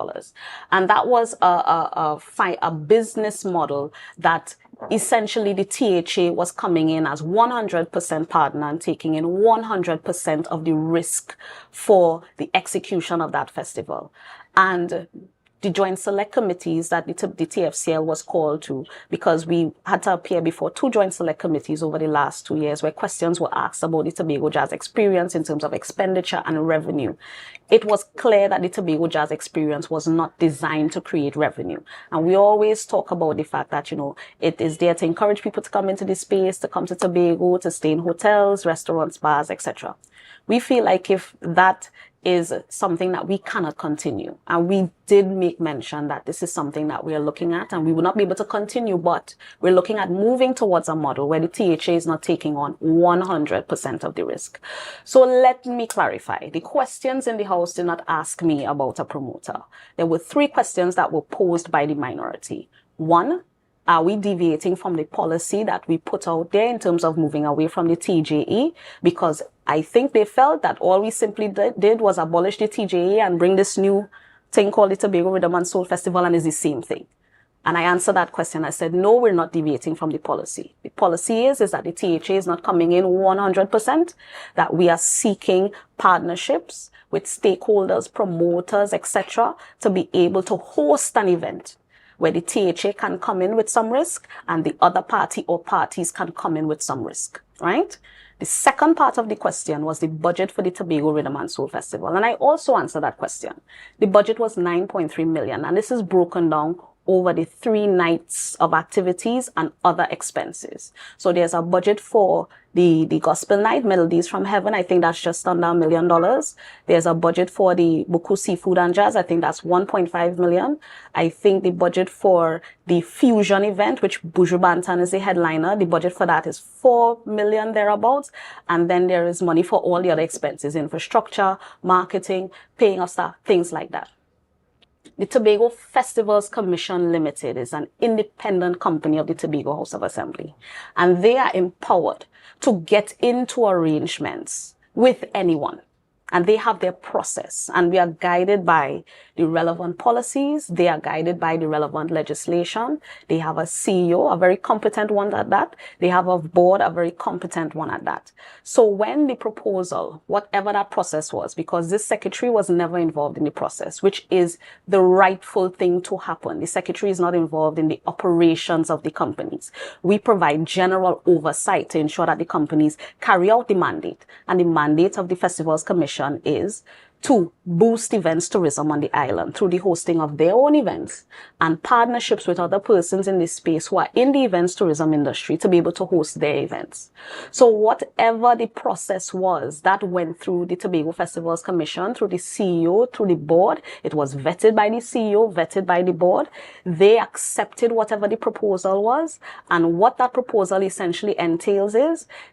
And that was a business model that essentially the THA was coming in as 100% partner and taking in 100% of the risk for the execution of that festival. And the joint select committees that the TFCL was called to, because we had to appear before 2 joint select committees over the last 2 years where questions were asked about the Tobago Jazz experience in terms of expenditure and revenue. It was clear that the Tobago Jazz experience was not designed to create revenue. And we always talk about the fact that, it is there to encourage people to come into the space, to come to Tobago, to stay in hotels, restaurants, bars, etc. We feel like if that is something that we cannot continue. And we did make mention that this is something that we are looking at and we will not be able to continue, but we're looking at moving towards a model where the THA is not taking on 100% of the risk. So let me clarify. The questions in the House did not ask me about a promoter. There were 3 questions that were posed by the minority. 1, are we deviating from the policy that we put out there in terms of moving away from the TJE? Because I think they felt that all we simply did was abolish the TJE and bring this new thing called the Tobago Rhythm and Soul Festival, and it's the same thing. And I answered that question. I said, no, we're not deviating from the policy. The policy is that the THA is not coming in 100%, that we are seeking partnerships with stakeholders, promoters, etc., to be able to host an event where the THA can come in with some risk and the other party or parties can come in with some risk, right? The second part of the question was the budget for the Tobago Rhythm and Soul Festival. And I also answered that question. The budget was 9.3 million, and this is broken down over the 3 nights of activities and other expenses. So there's a budget for the gospel night, Melodies from Heaven. I think that's just under $1 million. There's a budget for the Buku Seafood and Jazz. I think that's 1.5 million. I think the budget for the fusion event, which Buju Banton is the headliner, the budget for that is 4 million thereabouts. And then there is money for all the other expenses, infrastructure, marketing, paying of staff, things like that. The Tobago Festivals Commission Limited is an independent company of the Tobago House of Assembly, and they are empowered to get into arrangements with anyone. And they have their process, and we are guided by the relevant policies. They are guided by the relevant legislation. They have a CEO, a very competent one at that. They have a board, a very competent one at that. So when the proposal, whatever that process was, because this secretary was never involved in the process, which is the rightful thing to happen. The secretary is not involved in the operations of the companies. We provide general oversight to ensure that the companies carry out the mandate. And the mandate of the Festivals Commission is to boost events tourism on the island through the hosting of their own events and partnerships with other persons in this space who are in the events tourism industry to be able to host their events. So whatever the process was, that went through the Tobago Festivals Commission, through the CEO, through the board. It was vetted by the CEO, vetted by the board. They accepted whatever the proposal was. And what that proposal essentially entails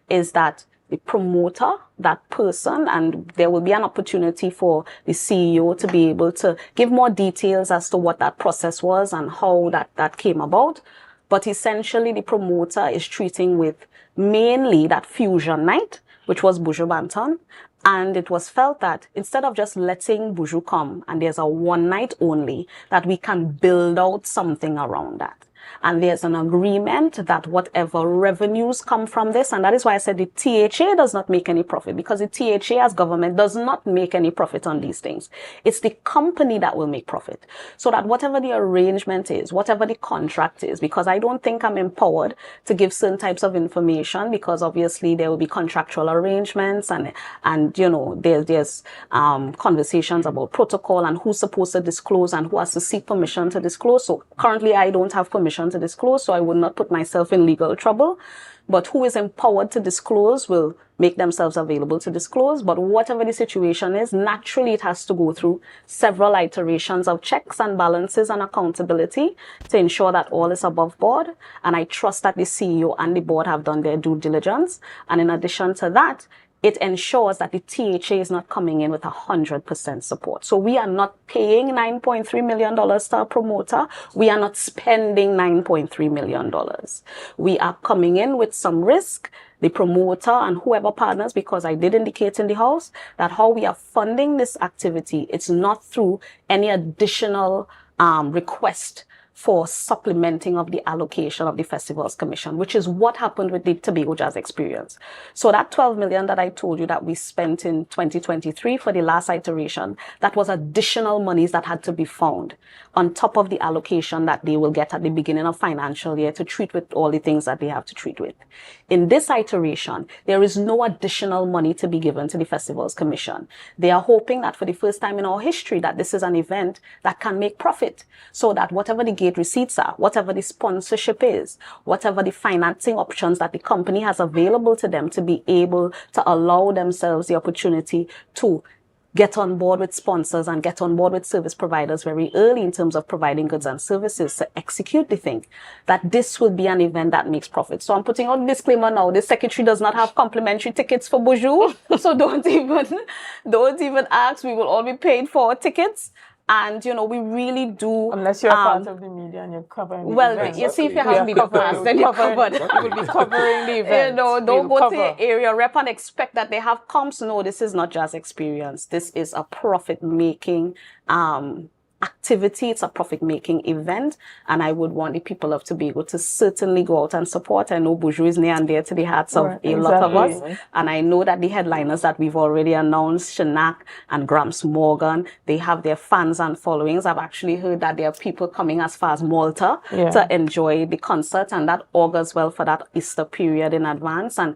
is that the promoter, that person, and there will be an opportunity for the CEO to be able to give more details as to what that process was and how that came about. But essentially, the promoter is treating with mainly that fusion night, which was Buju Banton. And it was felt that instead of just letting Buju come and there's a 1 night only, that we can build out something around that. And there's an agreement that whatever revenues come from this, and that is why I said the THA does not make any profit, because the THA as government does not make any profit on these things. It's the company that will make profit. So that whatever the arrangement is, whatever the contract is, because I don't think I'm empowered to give certain types of information, because obviously there will be contractual arrangements and you know, there's conversations about protocol and who's supposed to disclose and who has to seek permission to disclose. So currently I don't have permission to disclose, so I would not put myself in legal trouble. But who is empowered to disclose will make themselves available to disclose. But whatever the situation is, naturally it has to go through several iterations of checks and balances and accountability to ensure that all is above board. And I trust that the CEO and the board have done their due diligence. And in addition to that, it ensures that the THA is not coming in with 100% support. So we are not paying $9.3 million to a promoter. We are not spending $9.3 million. We are coming in with some risk, the promoter and whoever partners, because I did indicate in the House that how we are funding this activity, it's not through any additional request for supplementing of the allocation of the Festivals Commission, which is what happened with the Tobago Jazz Experience. So that 12 million that I told you that we spent in 2023 for the last iteration, that was additional monies that had to be found on top of the allocation that they will get at the beginning of financial year to treat with all the things that they have to treat with. In this iteration, there is no additional money to be given to the Festivals Commission. They are hoping that for the first time in our history that this is an event that can make profit, so that whatever the gate receipts are, whatever the sponsorship is, whatever the financing options that the company has available to them, to be able to allow themselves the opportunity to get on board with sponsors and get on board with service providers very early in terms of providing goods and services to execute the thing, that this will be an event that makes profit. So I'm putting out a disclaimer now. The secretary does not have complimentary tickets for Bonjour. So don't even ask. We will all be paid for tickets. And, you know, we really do... Unless you're a part of the media and you're covering the well, event. you see, if you have media pass, then you're covered. You will be covering the event. You know, don't go to your area rep and expect that they have comps. No, this is not jazz experience. This is a profit-making activity. It's a profit-making event. And I would want the people of Tobago to certainly go out and support. I know Bonjour is near and dear to the hearts of a lot of us. And I know that the headliners that we've already announced, Shenell and Gramps Morgan, they have their fans and followings. I've actually heard that there are people coming as far as Malta to enjoy the concert. And that augurs well for that Easter period in advance. And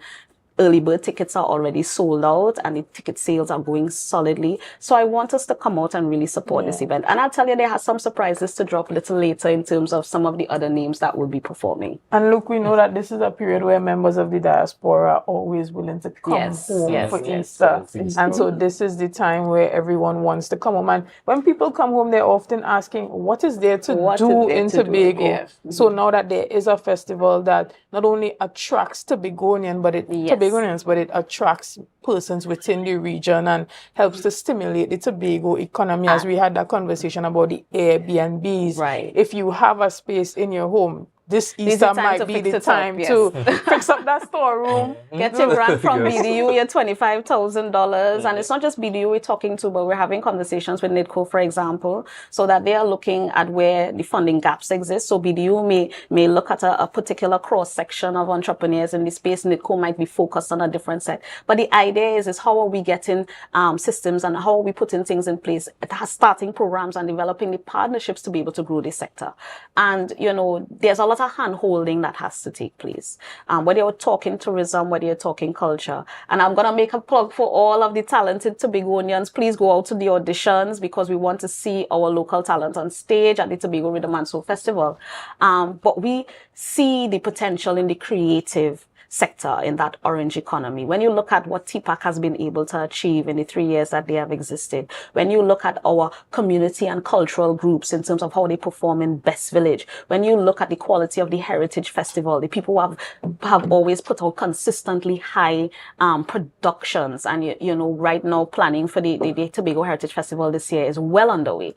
early bird tickets are already sold out and the ticket sales are going solidly. So I want us to come out and really support this event. And I'll tell you, they have some surprises to drop a little later in terms of some of the other names that will be performing. And look, we know that this is a period where members of the diaspora are always willing to come home for Easter. And so this is the time where everyone wants to come home. And when people come home, they're often asking, what is there to do in Tobago? So now that there is a festival that not only attracts Tobagonians, but it attracts persons within the region and helps to stimulate the Tobago economy, as we had that conversation about the Airbnbs. Right. If you have a space in your home, this Easter might be the time to fix up that storeroom. Get your grant from BDU, your $25,000. And it's not just BDU we're talking to, but we're having conversations with NIDCO, for example, so that they are looking at where the funding gaps exist. So BDU may look at a particular cross-section of entrepreneurs in the space. NIDCO might be focused on a different set. But the idea is how are we getting systems and how are we putting things in place, starting programs and developing the partnerships to be able to grow this sector. And, you know, there's a lot of hand-holding that has to take place. Whether you're talking tourism, whether you're talking culture. And I'm going to make a plug for all of the talented Tobagonians. Please go out to the auditions because we want to see our local talent on stage at the Tobago Rhythm and Soul Festival. But we see the potential in the creative sector in that orange economy. When you look at what TPAC has been able to achieve in the 3 years that they have existed, when you look at our community and cultural groups in terms of how they perform in Best Village, when you look at the quality of the Heritage Festival, the people who have always put out consistently high productions, and you know, right now planning for the Tobago Heritage Festival this year is well underway.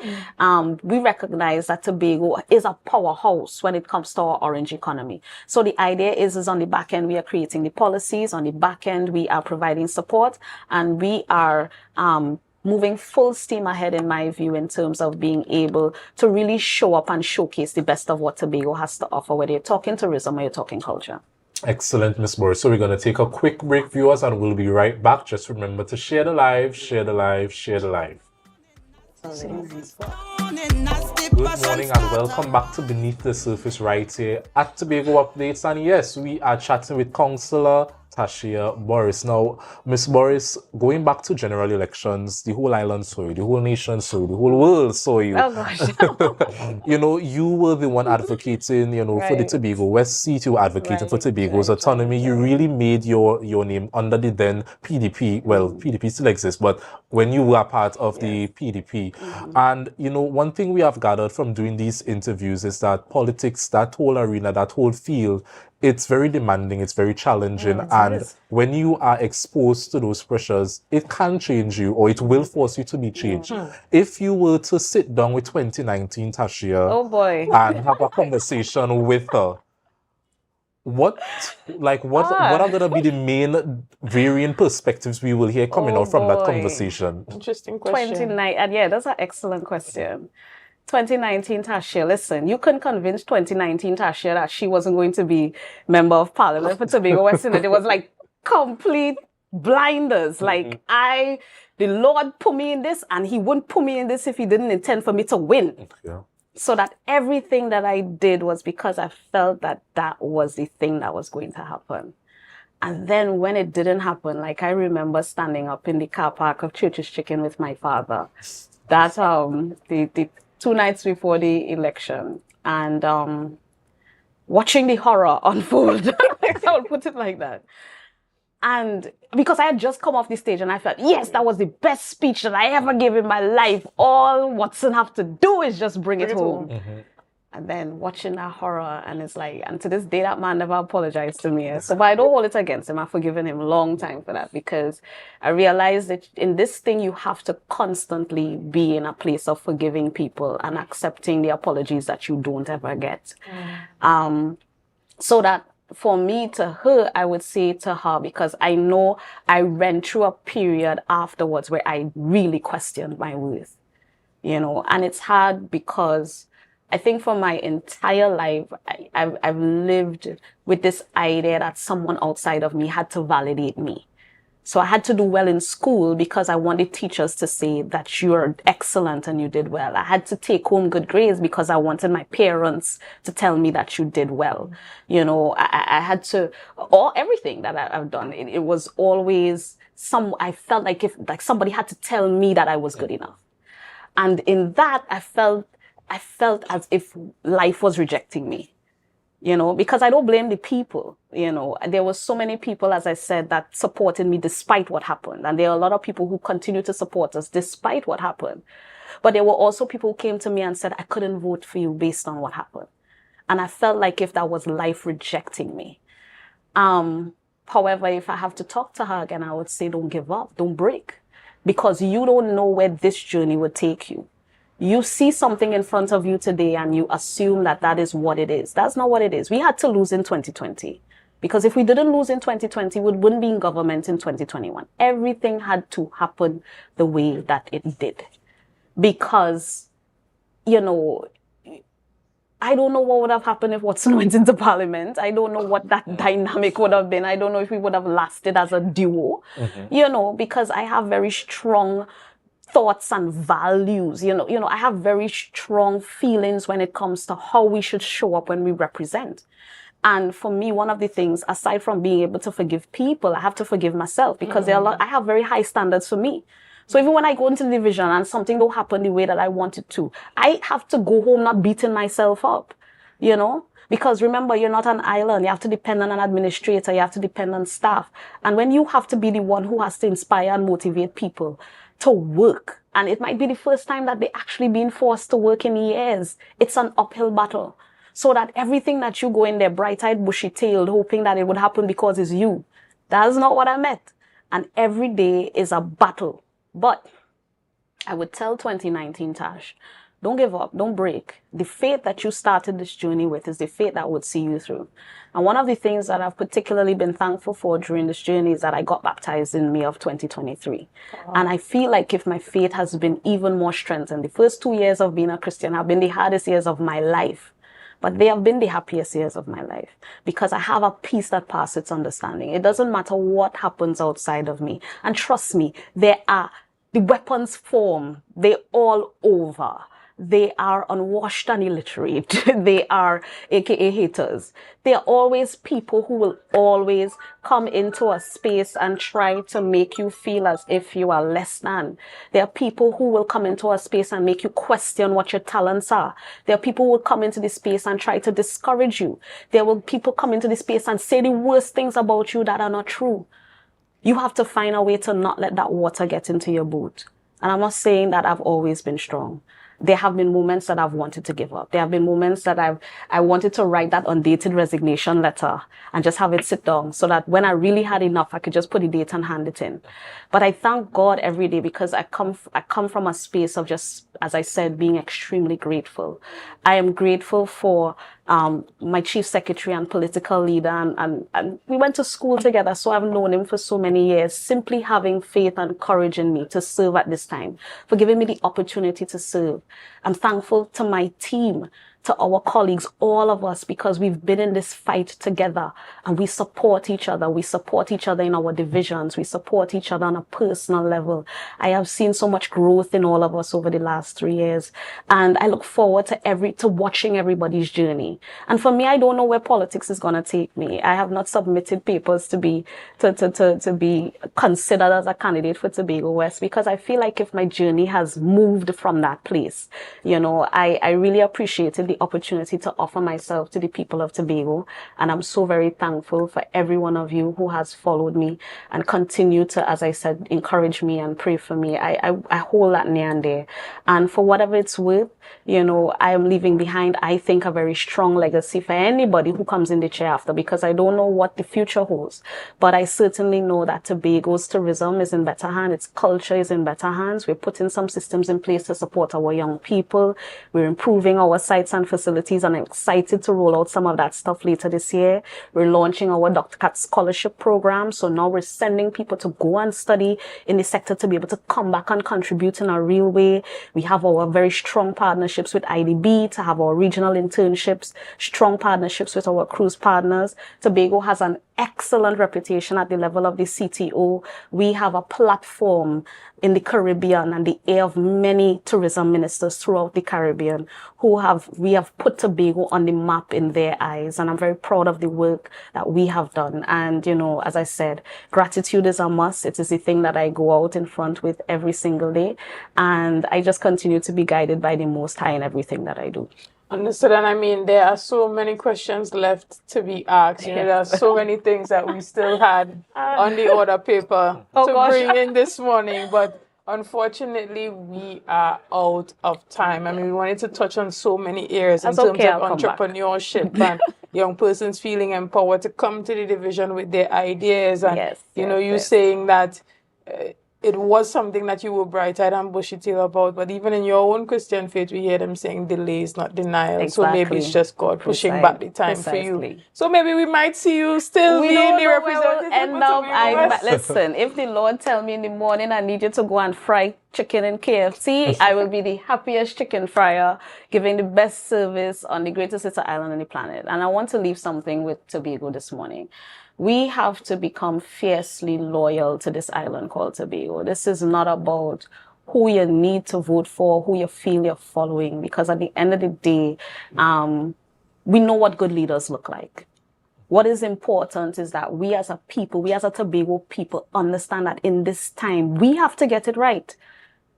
We recognize that Tobago is a powerhouse when it comes to our orange economy. So the idea is on the back end, we are creating the policies. On the back end, we are providing support, and we are moving full steam ahead, in my view, in terms of being able to really show up and showcase the best of what Tobago has to offer, whether you're talking tourism or you're talking culture. Excellent, Ms. Burris. So we're going to take a quick break, viewers, and we'll be right back. Just remember to share the live, share the live, share the live. Good morning and welcome back to Beneath the Surface right here at Tobago Updates. And yes, we are chatting with Councillor Tashia Burris. Now, Ms. Burris, going back to general elections, the whole island saw you, the whole nation saw you, the whole world saw you. Oh gosh. You know, you were the one advocating, you know, for the Tobago West seat. You were advocating for Tobago's autonomy. You really made your name under the then PDP. Well, PDP still exists, but when you were part of the PDP. And, you know, one thing we have gathered from doing these interviews is that politics, that whole arena, that whole field, it's very demanding, it's very challenging, and when you are exposed to those pressures, it can change you, or it will force you to be changed. If you were to sit down with 2019 Tashia and have a conversation with her, what are going to be the main varying perspectives we will hear coming out from that conversation? Interesting question. Yeah, that's an excellent question. 2019 Tashia, listen, you couldn't convince 2019 Tashia that she wasn't going to be Member of Parliament for Tobago West Indies. It was like complete blinders. Like the Lord put me in this, and he wouldn't put me in this if he didn't intend for me to win. So that everything that I did was because I felt that that was the thing that was going to happen. And then when it didn't happen, like I remember standing up in the car park of Church's Chicken with my father. That's the 2 nights before the election, and watching the horror unfold. I would put it like that. And because I had just come off the stage and I felt, yes, that was the best speech that I ever gave in my life. All Watson have to do is just bring it home. Mm-hmm. And then watching that horror, and it's like, and to this day, that man never apologized to me. So, but I don't hold it against him. I've forgiven him a long time for that, because I realized that in this thing, you have to constantly be in a place of forgiving people and accepting the apologies that you don't ever get. So that for me, to her, I would say to her, because I know I went through a period afterwards where I really questioned my worth, you know, and it's hard because I think for my entire life, I've lived with this idea that someone outside of me had to validate me. So I had to do well in school because I wanted teachers to say that you're excellent and you did well. I had to take home good grades because I wanted my parents to tell me that you did well. You know, I had to, everything that I've done, it was always I felt like somebody had to tell me that I was good enough. And in that, I felt as if life was rejecting me, you know, because I don't blame the people, you know. There were so many people, as I said, that supported me despite what happened. And there are a lot of people who continue to support us despite what happened. But there were also people who came to me and said, I couldn't vote for you based on what happened. And I felt like if that was life rejecting me. However, if I have to talk to her again, I would say, don't give up, don't break, because you don't know where this journey would take you. You see something in front of you today and you assume that that is what it is. That's not what it is. We had to lose in 2020. Because if we didn't lose in 2020, we wouldn't be in government in 2021. Everything had to happen the way that it did. Because, you know, I don't know what would have happened if Watson went into parliament. I don't know what that dynamic would have been. I don't know if we would have lasted as a duo, you know, because I have very strong thoughts and values, you know, I have very strong feelings when it comes to how we should show up when we represent. And for me, one of the things, aside from being able to forgive people, I have to forgive myself, because I have very high standards for me. So even when I go into the division and something don't happen the way that I want it to, I have to go home not beating myself up, you know, because remember, you're not an island. You have to depend on an administrator. You have to depend on staff. And when you have to be the one who has to inspire and motivate people to work, and it might be the first time that they actually being forced to work in years, it's an uphill battle. So that everything that you go in there bright-eyed, bushy-tailed, hoping that it would happen because it's you, that's not what I meant. And every day is a battle. But I would tell 2019 Tash, don't give up, don't break. The faith that you started this journey with is the faith that would see you through. And one of the things that I've particularly been thankful for during this journey is that I got baptized in May of 2023. Wow. And I feel like if my faith has been even more strengthened, the first 2 years of being a Christian have been the hardest years of my life. But they have been the happiest years of my life, because I have a peace that passes understanding. It doesn't matter what happens outside of me. And trust me, the weapons form, they're all over. They are unwashed and illiterate. They are AKA haters. They are always people who will always come into a space and try to make you feel as if you are less than. There are people who will come into a space and make you question what your talents are. There are people who will come into this space and try to discourage you. There will people come into this space and say the worst things about you that are not true. You have to find a way to not let that water get into your boat. And I'm not saying that I've always been strong. There have been moments that I've wanted to give up. There have been moments that I wanted to write that undated resignation letter and just have it sit down so that when I really had enough, I could just put the date and hand it in. But I thank God every day, because I come from a space of just, as I said, being extremely grateful. I am grateful for my chief secretary and political leader, and we went to school together, so I've known him for so many years, simply having faith and courage in me to serve at this time, for giving me the opportunity to serve. I'm thankful to my team, to our colleagues, all of us, because we've been in this fight together and we support each other. We support each other in our divisions. We support each other on a personal level. I have seen so much growth in all of us over the last 3 years. And I look forward to watching everybody's journey. And for me, I don't know where politics is going to take me. I have not submitted papers to be considered as a candidate for Tobago West, because I feel like if my journey has moved from that place, you know, I really appreciated the opportunity to offer myself to the people of Tobago. And I'm so very thankful for every one of you who has followed me and continue to, as I said, encourage me and pray for me. I hold that near and dear. And for whatever it's worth, you know, I am leaving behind, I think, a very strong legacy for anybody who comes in the chair after, because I don't know what the future holds. But I certainly know that Tobago's tourism is in better hands. Its culture is in better hands. We're putting some systems in place to support our young people. We're improving our sites and facilities, and I'm excited to roll out some of that stuff later this year. We're launching our Dr. Cat Scholarship Program. So now we're sending people to go and study in the sector to be able to come back and contribute in a real way. We have our very strong partnerships with IDB to have our regional internships, strong partnerships with our cruise partners. Tobago has an excellent reputation at the level of the CTO. We have a platform in the Caribbean and the ear of many tourism ministers throughout the Caribbean we have put Tobago on the map in their eyes. And I'm very proud of the work that we have done. And, you know, as I said, gratitude is a must. It is the thing that I go out in front with every single day. And I just continue to be guided by the Most High in everything that I do. Understood. And I mean, there are so many questions left to be asked. You know, there are so many things that we still had on the order paper bring in this morning. But unfortunately, we are out of time. I mean, we wanted to touch on so many areas in terms of entrepreneurship and young persons feeling empowered to come to the division with their ideas. And, you saying that it was something that you were bright-eyed and bushy-tailed about, but even in your own Christian faith, we hear them saying delays, not denial. Exactly. So maybe it's just God pushing back the time for you. So maybe we might see you still being the representative. Listen, if the Lord tell me in the morning I need you to go and fry chicken in KFC, I will be the happiest chicken fryer, giving the best service on the greatest little island on the planet. And I want to leave something with Tobago this morning. We have to become fiercely loyal to this island called Tobago. This is not about who you need to vote for, who you feel you're following, because at the end of the day, we know what good leaders look like. What is important is that we as a people, we as a Tobago people, understand that in this time, we have to get it right.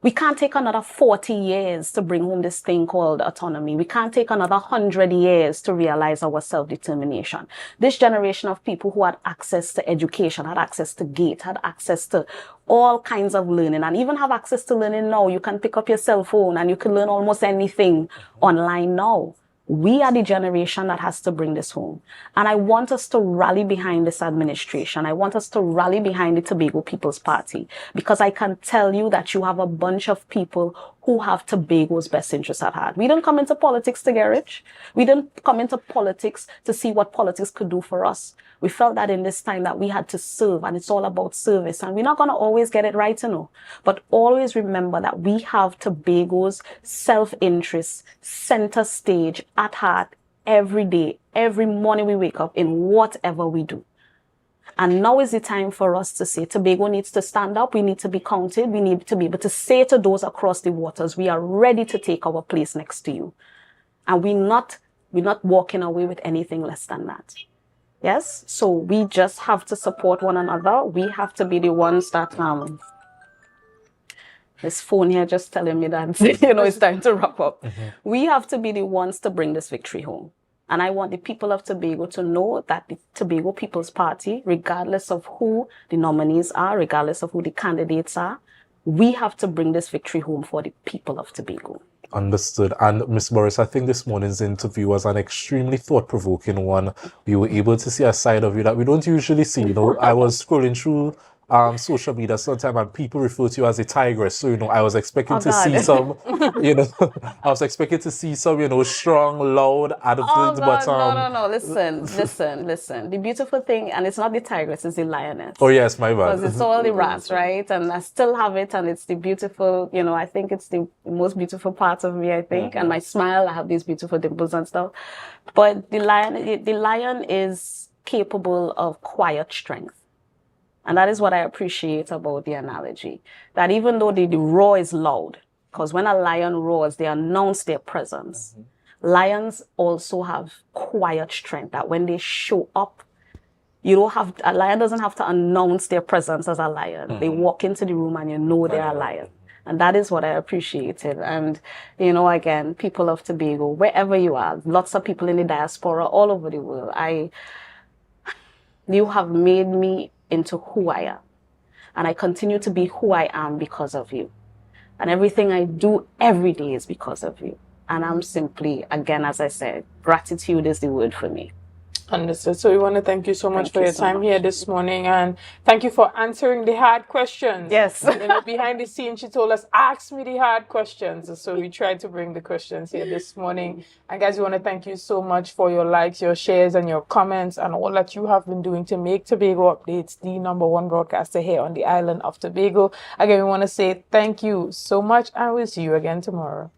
We can't take another 40 years to bring home this thing called autonomy. We can't take another 100 years to realize our self-determination. This generation of people who had access to education, had access to GATE, had access to all kinds of learning, and even have access to learning now. You can pick up your cell phone and you can learn almost anything online now. We are the generation that has to bring this home. And I want us to rally behind this administration. I want us to rally behind the Tobago People's Party, because I can tell you that you have a bunch of people who have Tobago's best interests at heart. We didn't come into politics to get rich. We didn't come into politics to see what politics could do for us. We felt that in this time that we had to serve, and it's all about service. And we're not going to always get it right, you know. But always remember that we have Tobago's self-interest center stage at heart every day, every morning we wake up, in whatever we do. And now is the time for us to say Tobago needs to stand up. We need to be counted. We need to be able to say to those across the waters, we are ready to take our place next to you. And we're not walking away with anything less than that. Yes? So we just have to support one another. We have to be the ones that, this phone here just telling me that, it's time to wrap up. We have to be the ones to bring this victory home. And I want the people of Tobago to know that the Tobago People's Party, regardless of who the nominees are, regardless of who the candidates are, we have to bring this victory home for the people of Tobago. Understood. And Ms. Burris, I think this morning's interview was an extremely thought-provoking one. We were able to see a side of you that we don't usually see. I was scrolling through social media sometimes and people refer to you as a tigress. So, I was expecting to see some, I was expecting to see some, strong, loud attitudes. But no. Listen. The beautiful thing, and it's not the tigress, it's the lioness. Oh yes, my bad. Because it's all the ras, right? And I still have it, and it's the beautiful, I think it's the most beautiful part of me, I think. And my smile, I have these beautiful dimples and stuff. But the lion is capable of quiet strength. And that is what I appreciate about the analogy. That even though the roar is loud, because when a lion roars, they announce their presence. Lions also have quiet strength, that when they show up, a lion doesn't have to announce their presence as a lion. They walk into the room and they're a lion. And that is what I appreciated. And, again, people of Tobago, wherever you are, lots of people in the diaspora all over the world, you have made me into who I am. And I continue to be who I am because of you. And everything I do every day is because of you. And I'm simply, again, as I said, gratitude is the word for me. Understood. So we want to thank you so much for your time here this morning, and thank you for answering the hard questions. Yes. Behind the scenes, she told us, ask me the hard questions. So we tried to bring the questions here this morning. And guys, we want to thank you so much for your likes, your shares, and your comments, and all that you have been doing to make Tobago Updates the #1 broadcaster here on the island of Tobago. Again, we want to say thank you so much, and we'll see you again tomorrow.